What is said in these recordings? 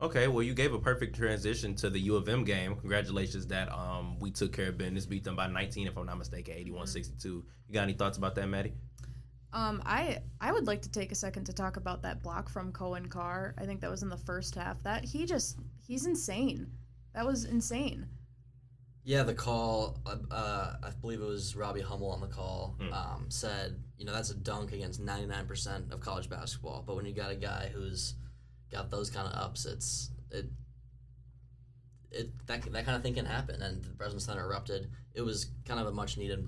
Okay, well, you gave a perfect transition to the U of M game. Congratulations that we took care of business, beat them by 19, if I'm not mistaken, 81-62. You got any thoughts about that, Maddie? I would like to take a second to talk about that block from Cohen Carr. I think that was in the first half. He's insane. That was insane. Yeah, the call, I believe it was Robbie Hummel on the call, said, that's a dunk against 99% of college basketball. But when you got a guy who's got those kind of ups, that kind of thing can happen. And the Breslin Center erupted. It was kind of a much needed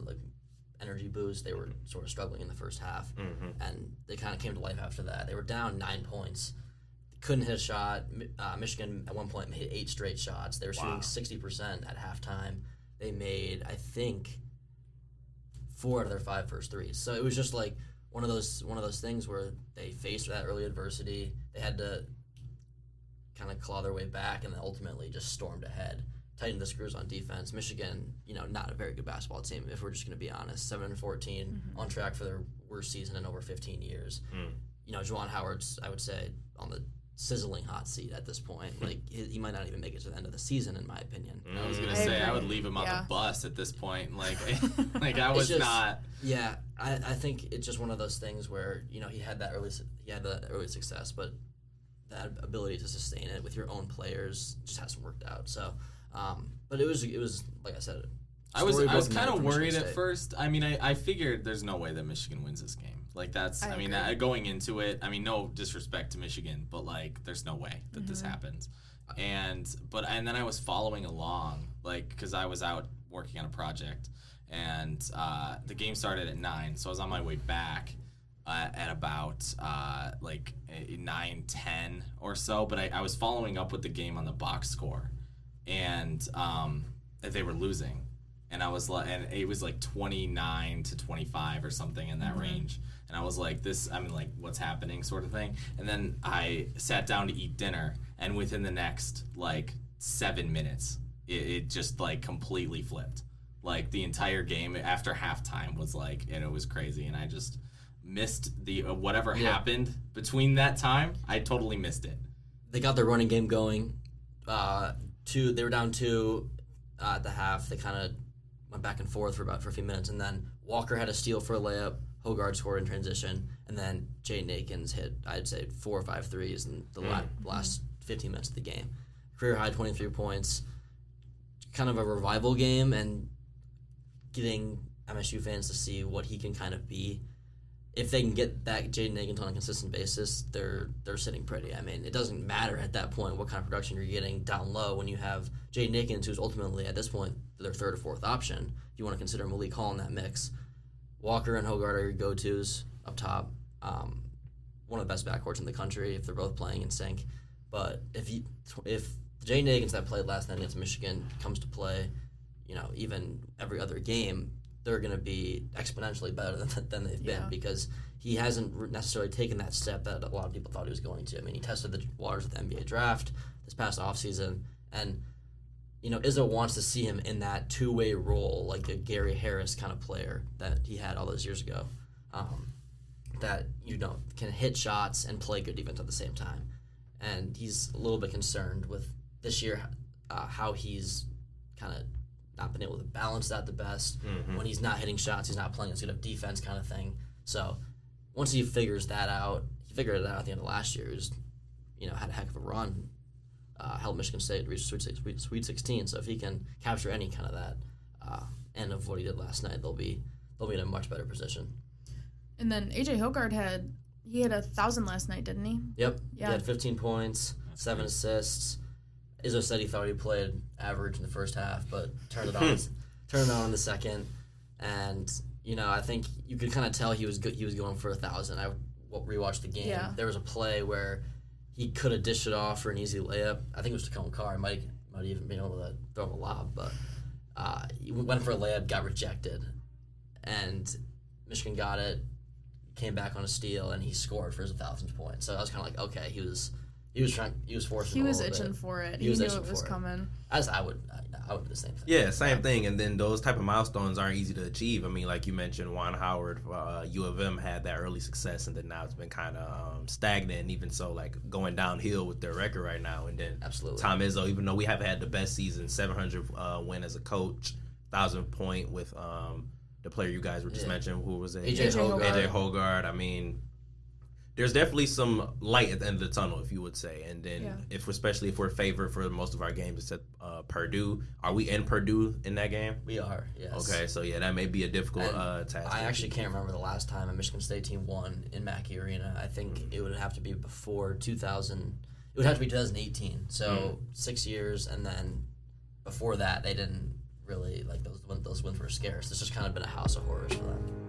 energy boost. They were sort of struggling in the first half, and they kind of came to life after that. They were down 9 points. Couldn't hit a shot. Michigan at one point hit 8 straight shots. They were shooting 60% at halftime. They made, I think, 4 out of their 5 first threes. So it was just like one of those things where they faced that early adversity. They had to kind of claw their way back, and then ultimately just stormed ahead, tightened the screws on defense. Michigan, not a very good basketball team, if we're just going to be honest. 7-14, on track for their worst season in over 15 years. Juwan Howard's, I would say, on the sizzling hot seat at this point. Like, he might not even make it to the end of the season, in my opinion. I was gonna say I would leave him on the bus at this point. Like I was just, not. Yeah, I think it's just one of those things where he had the early success, but that ability to sustain it with your own players just hasn't worked out. So, but it was like I said. I was kind of worried at first. I mean, I figured there's no way that Michigan wins this game. Like, that's, going into it, no disrespect to Michigan, but, like, there's no way that this happens. And then I was following along, like, because I was out working on a project, and the game started at 9, so I was on my way back at about, 9:10 or so, but I was following up with the game on the box score, and they were losing. And I was like, and it was like 29-25 or something in that range. And I was like, what's happening, sort of thing. And then I sat down to eat dinner, and within the next 7 minutes, it just completely flipped. Like, the entire game after halftime was and it was crazy. And I just missed the whatever happened between that time. I totally missed it. They got their running game going. They were down 2 at the half. They kind of went back and forth for a few minutes, and then Walker had a steal for a layup. Hoggard scored in transition, and then Jaden Akins hit, I'd say, 4 or 5 threes in the last 15 minutes of the game. Career high 23 points. Kind of a revival game, and getting MSU fans to see what he can kind of be. If they can get that Jaden Akins on a consistent basis, they're sitting pretty. I mean, it doesn't matter at that point what kind of production you're getting down low when you have Jaden Akins, who's ultimately at this point their 3rd or 4th option. If you want to consider Malik Hall in that mix, Walker and Hoggard are your go-tos up top. One of the best backcourts in the country if they're both playing in sync. But if Jaden Akins that played last night against Michigan comes to play, even every other game, they're going to be exponentially better than they've been, because he hasn't necessarily taken that step that a lot of people thought he was going to. I mean, he tested the waters of the NBA draft this past offseason, and Izzo wants to see him in that two-way role, like a Gary Harris kind of player that he had all those years ago, that can hit shots and play good defense at the same time. And he's a little bit concerned with this year how he's kind of not been able to balance that the best. When he's not hitting shots, he's not playing as good of defense kind of thing. So once he figures that out, he figured it out at the end of last year. He was, had a heck of a run, helped Michigan State reach Sweet 16. So if he can capture any kind of that end of what he did last night, they'll be in a much better position. And then A.J. Hoggard had 1,000 last night, didn't he? Yep. Yeah. He had 15 points, 7 assists. Izzo said he thought he played average in the first half, but turned it on in the second. And I think you could kind of tell he was good. He was going for 1,000. I rewatched the game. Yeah. There was a play where he could have dished it off for an easy layup. I think it was to Cohen Carr. He might even been able to throw him a lob, but he went for a layup, got rejected, and Michigan got it, came back on a steal, and he scored for his 1,000th point. So I was kind of like, okay, he was He was forcing. He was a little itching bit. for it. He He was knew itching it was for it. coming. As I would do the same thing. Yeah, same thing. And then those type of milestones aren't easy to achieve. I mean, like you mentioned, Juan Howard, U of M had that early success, and then now it's been kind of stagnant. And even so, like going downhill with their record right now. And then Absolutely. Tom Izzo, even though we have had the best season, 700 win as a coach, 1,000 point with the player you guys were just mentioning, who was it? AJ Hoggard. AJ Hoggard. I mean, there's definitely some light at the end of the tunnel, if you would say. And then, especially if we're favored for most of our games, except Purdue. Are we in Purdue in that game? We are, yes. Okay, so yeah, that may be a difficult task. I actually can't remember the last time a Michigan State team won in Mackey Arena. I think it would have to be before 2000. It would have to be 2018. So 6 years, and then before that, they didn't really those wins were scarce. It's just kind of been a house of horrors for them.